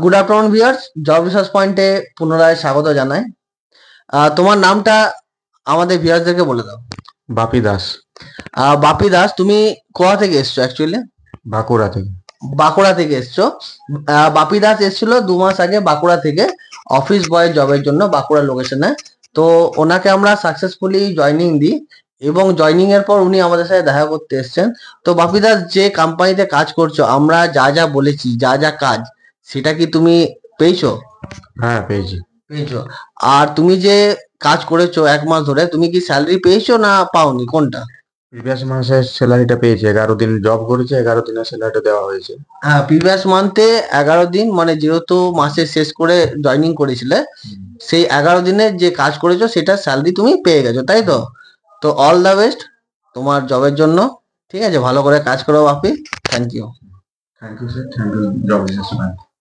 Good afternoon viewers, job research পয়েন্টে পুনরায় স্বাগত জানাই। তোমার নামটা আমাদের ভিউয়ার্সদেরকে বলে দাও। বাপি দাস। বাপি দাস, তুমি কোথা থেকে এসছো অ্যাকচুয়ালি? বাঁকুড়া থেকে। বাঁকুড়া থেকে এসছো। বাপি দাস এসেছিল 2 মাস আগে বাঁকুড়া থেকে অফিস বয় জবের জন্য বাঁকুড়া লোকেশনে। তো ওনাকে আমরা সাকসেসফুলি জয়নিং দিই এবং জয়নিং এর পর উনি আমাদের সাথে দেখা করতে এসেছেন। তো বাপি দাস, যে কোম্পানিতে কাজ করছো, আমরা যা যা বলেছি, যা যা কাজ, সেটা কি তুমি পেয়েছো? হ্যাঁ, পেয়েছি। পেয়েছো। আর তুমি যে কাজ করেছো 1 মাস ধরে, তুমি কি স্যালারি পেয়েছো না পাওনি, কোনটা? প্রিভিয়াস মাসের স্যালারিটা পেয়েছি, 11 দিন জব করেছি, 11 দিনের স্যালারিটা দেওয়া হয়েছে। হ্যাঁ, প্রিভিয়াস মান্থে 11 দিন, মানে যেহেতু মাসের শেষ করে জয়নিং করেছিলে, সেই 11 দিনের যে কাজ করেছো সেটা স্যালারি তুমি পেয়ে গেছো, তাই তো? তো অল দ্য বেস্ট তোমার জবের জন্য। ঠিক আছে, ভালো করে কাজ করো Bapi. Thank you. Thank you sir, thank you job research.